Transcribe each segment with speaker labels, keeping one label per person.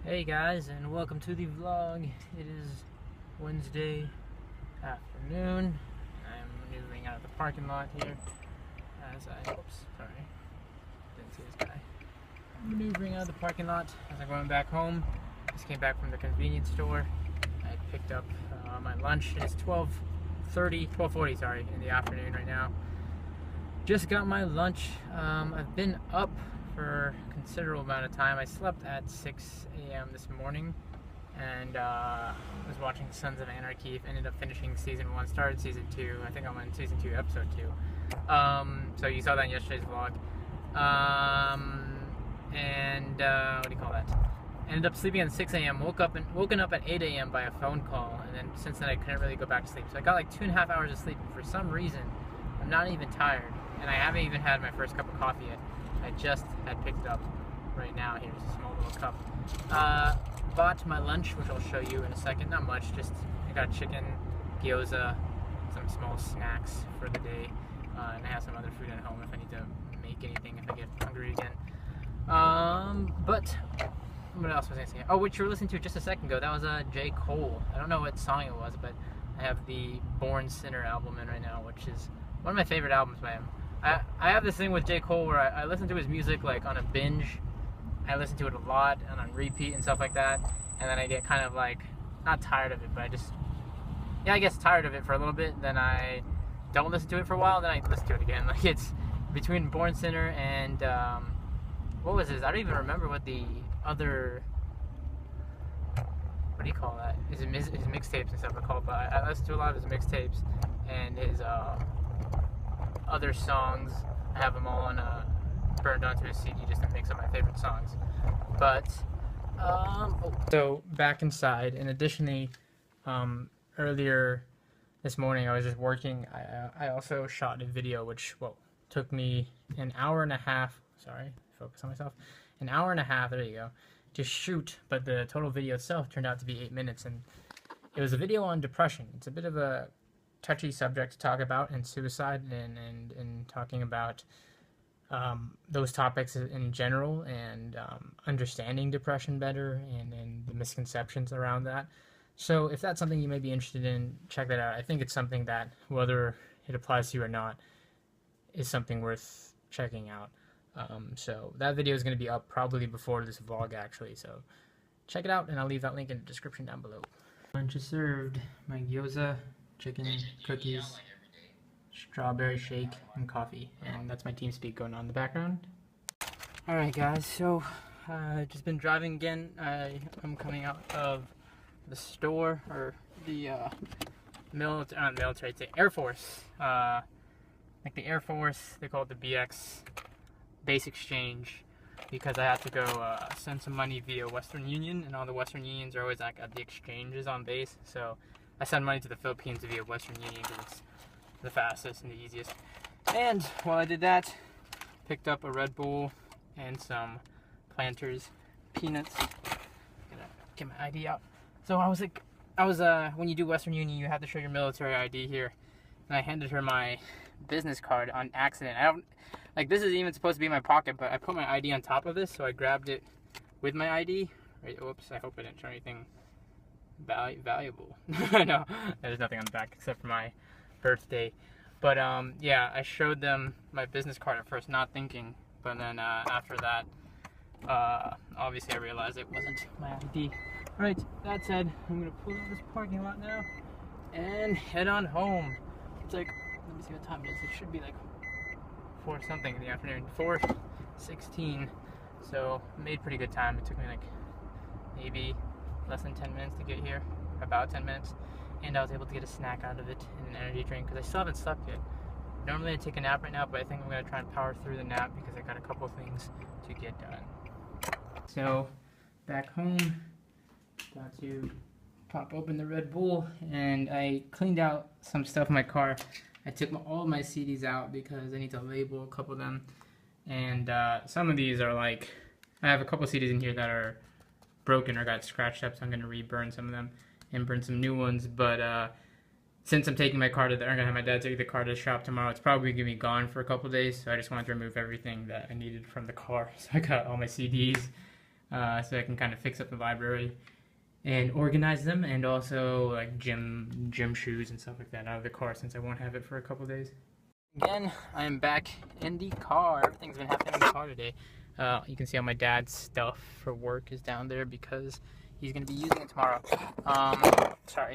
Speaker 1: Hey guys, and welcome to the vlog. It is Wednesday afternoon. I'm maneuvering out of the parking lot here as I, oops, sorry, didn't see this guy. I'm maneuvering out of the parking lot as I'm going back home. Just came back from the convenience store. I picked up my lunch. It's 12:40, sorry, in the afternoon right now. Just got my lunch. I've been up for a considerable amount of time. I slept at 6 a.m. this morning and was watching Sons of Anarchy. Ended up finishing season 1, started season 2. I think I'm on season 2, episode 2. So you saw that in yesterday's vlog. What do you call that? Ended up sleeping at 6 a.m. Woken up at 8 a.m. by a phone call, and then since then I couldn't really go back to sleep. So I got like 2.5 hours of sleep. For some reason, I'm not even tired, and I haven't even had my first cup of coffee yet. I just had picked it up right now. Here's a small little cup. Bought my lunch, which I'll show you in a second. Not much, just I got chicken, gyoza, some small snacks for the day, and I have some other food at home if I need to make anything if I get hungry again. But what else was I saying? Oh, what you were listening to just a second ago, that was J. Cole. I don't know what song it was, but I have the Born Sinner album in right now, which is one of my favorite albums by him. I have this thing with J. Cole where I listen to his music like on a binge. I listen to it a lot and on repeat and stuff like that, and then I get kind of like, not tired of it, but I guess tired of it for a little bit, then I don't listen to it for a while, then I listen to it again. Like, it's between Born Sinner and what was his? I don't even remember what the other, what do you call that? His mixtapes and stuff are called, but I listen to a lot of his mixtapes and his other songs. I have them all on burned onto a CD just to mix up my favorite songs. But so back inside, and additionally, earlier this morning I was just working. I also shot a video which took me an hour and a half. Sorry, focus on myself. An hour and a half. There you go. To shoot, but the total video itself turned out to be 8 minutes, and it was a video on depression. It's a bit of a touchy subject to talk about, and suicide, and talking about those topics in general, and understanding depression better, and the misconceptions around that. So if that's something you may be interested in, check that out. I think it's something that, whether it applies to you or not, is something worth checking out. So that video is going to be up probably before this vlog, actually, so check it out, and I'll leave that link in the description down below. Lunch is served. My gyoza, chicken, cookies, strawberry shake, and coffee, and that's my TeamSpeak going on in the background. Alright guys, so just been driving again. I'm coming out of the store, or the military, it's the Air Force, like the Air Force, they call it the BX base exchange, because I had to go send some money via Western Union, and all the Western Unions are always like at the exchanges on base, so I send money to the Philippines via Western Union because it's the fastest and the easiest. And while I did that, picked up a Red Bull and some Planters peanuts. Gonna get my ID out. So I was when you do Western Union, you have to show your military ID here, and I handed her my business card on accident. This is even supposed to be in my pocket, but I put my ID on top of this, so I grabbed it with my ID. Right, whoops, I hope I didn't show anything valuable. No, there's nothing on the back except for my birthday. But yeah, I showed them my business card at first, not thinking, but then after that, obviously I realized it wasn't my ID. Alright, that said, I'm gonna pull out of this parking lot now and head on home. It's like, let me see what time it is. It should be like 4 something in the afternoon, 4:16. So made pretty good time. It took me like maybe less than 10 minutes to get here, about 10 minutes, and I was able to get a snack out of it and an energy drink because I still haven't slept yet. Normally I take a nap right now, but I think I'm going to try and power through the nap because I got a couple things to get done. So back home, got to pop open the Red Bull, and I cleaned out some stuff in my car. I took all of my CDs out because I need to label a couple of them, and some of these are like, I have a couple of CDs in here that are broken or got scratched up, so I'm going to re-burn some of them and burn some new ones. But since I'm taking my car to I'm going to have my dad take the car to the shop tomorrow, it's probably going to be gone for a couple of days, so I just wanted to remove everything that I needed from the car. So I got all my CDs, so I can kind of fix up the library and organize them, and also like gym shoes and stuff like that out of the car since I won't have it for a couple days. Again, I'm back in the car. Everything's been happening in the car today. You can see all my dad's stuff for work is down there because he's going to be using it tomorrow.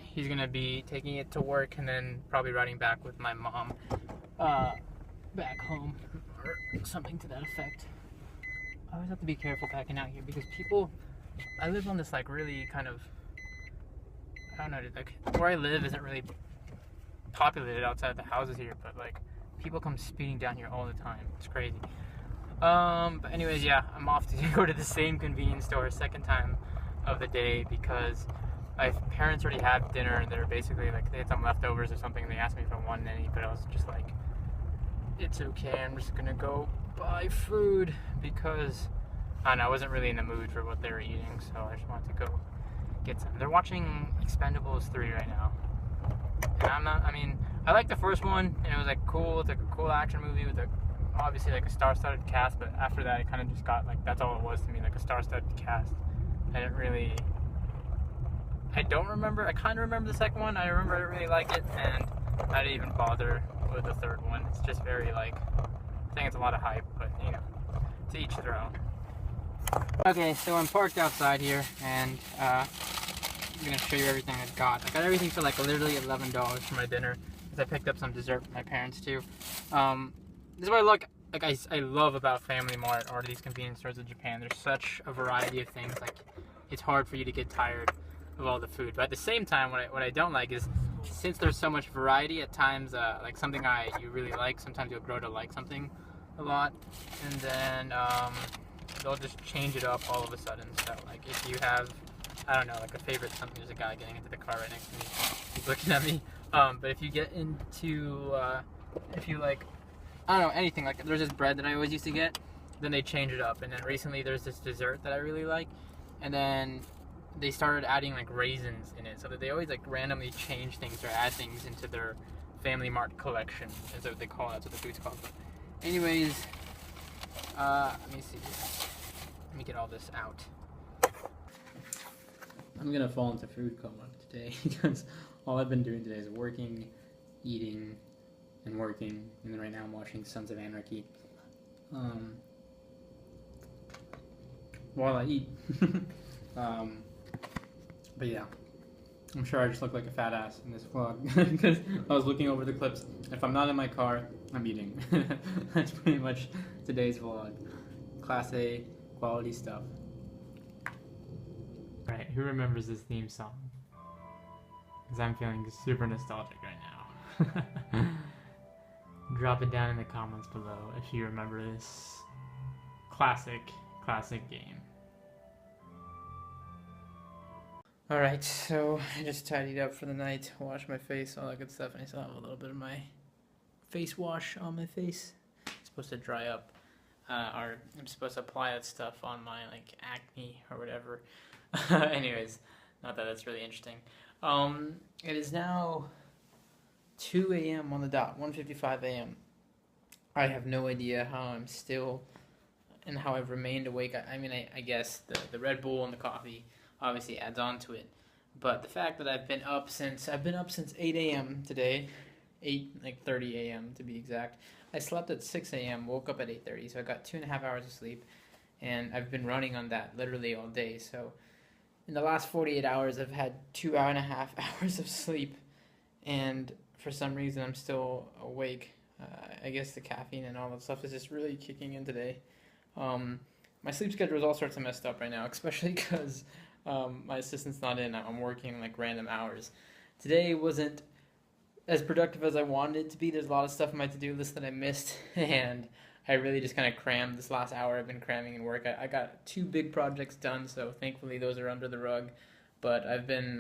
Speaker 1: He's going to be taking it to work and then probably riding back with my mom back home or something to that effect. I always have to be careful packing out here because I live on this like really kind of, I don't know, like where I live isn't really populated outside the houses here, but like people come speeding down here all the time. It's crazy. But anyways, yeah, I'm off to go to the same convenience store a second time of the day because my parents already had dinner and they're basically like, they had some leftovers or something. They asked me if I wanted any, but I was just like, it's okay, I'm just gonna go buy food because I don't know, I wasn't really in the mood for what they were eating, so I just wanted to go get some. They're watching Expendables 3 right now. And I liked the first one, and it was like cool. It's like a cool action movie with obviously like a star-studded cast, but after that it kind of just got like, that's all it was to me, like a star-studded cast. I kind of remember the second one. I remember I didn't really like it, and I didn't even bother with the third one. It's just very like, I think it's a lot of hype, but you know, to each their own. Okay, so I'm parked outside here, and I'm gonna show you everything I got. I got everything for like literally $11 for my dinner, because I picked up some dessert for my parents too. This is what I love about Family Mart or these convenience stores in Japan. There's such a variety of things. Like, it's hard for you to get tired of all the food. But at the same time, what I don't like is, since there's so much variety, at times like something you really like, sometimes you'll grow to like something a lot, and then they'll just change it up all of a sudden. So like if you have, I don't know, like a favorite something, there's a guy getting into the car right next to me. He's looking at me. But if you get into, if you like, I don't know, anything, like there's this bread that I always used to get, then they change it up. And then recently there's this dessert that I really like, and then they started adding like raisins in it, so that they always like randomly change things or add things into their Family Mart collection, is what they call it. That's what the food's called. But anyways, let me see. Let me get all this out. I'm gonna fall into food coma today because all I've been doing today is working, eating, and working, and then right now I'm watching Sons of Anarchy while I eat. But yeah, I'm sure I just look like a fat ass in this vlog because I was looking over the clips. If I'm not in my car, I'm eating. That's pretty much today's vlog. Class A, quality stuff. Right, who remembers this theme song? Because I'm feeling super nostalgic right now. Drop it down in the comments below if you remember this classic game. Alright, so I just tidied up for the night, washed my face, all that good stuff, and I still have a little bit of my face wash on my face. It's supposed to dry up, or I'm supposed to apply that stuff on my like acne or whatever. Anyways, not that that's really interesting. It is now 2 a.m. on the dot, 1:55 a.m. I have no idea how I'm still, and how I've remained awake. I guess the Red Bull and the coffee obviously adds on to it, but the fact that I've been up since 8 a.m. today, 8:30 a.m. to be exact. I slept at 6 a.m., woke up at 8:30, so I got 2.5 hours of sleep, and I've been running on that literally all day. So in the last 48 hours, I've had 2.5 hours of sleep, and for some reason I'm still awake. I guess the caffeine and all that stuff is just really kicking in today. My sleep schedule is all sorts of messed up right now, especially because my assistant's not in. I'm working like random hours. Today wasn't as productive as I wanted it to be. There's a lot of stuff on my to-do list that I missed, and I really just kind of crammed this last hour. I've been cramming in work. I got 2 big projects done, so thankfully those are under the rug. But I've been,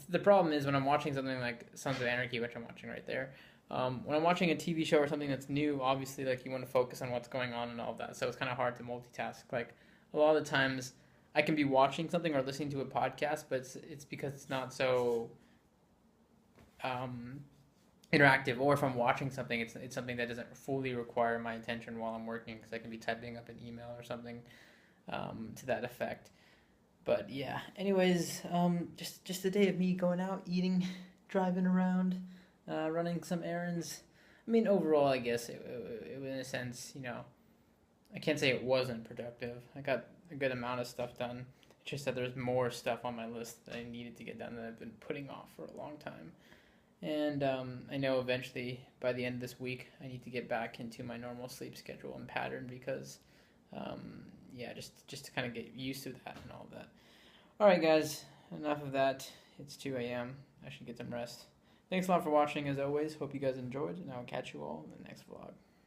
Speaker 1: the problem is when I'm watching something like Sons of Anarchy, which I'm watching right there, when I'm watching a TV show or something that's new, obviously like you want to focus on what's going on and all of that, so it's kind of hard to multitask. Like a lot of the times I can be watching something or listening to a podcast, but it's because it's not so interactive, or if I'm watching something, it's something that doesn't fully require my attention while I'm working, because I can be typing up an email or something. to that effect. But yeah, anyways, just a day of me going out, eating, driving around, running some errands. I mean, overall, I guess it in a sense, I can't say it wasn't productive. I got a good amount of stuff done. It's just that there's more stuff on my list that I needed to get done that I've been putting off for a long time. And I know eventually by the end of this week, I need to get back into my normal sleep schedule and pattern because, yeah, just to kind of get used to that and all of that. All right, guys, enough of that. It's 2 a.m. I should get some rest. Thanks a lot for watching, as always. Hope you guys enjoyed, and I'll catch you all in the next vlog.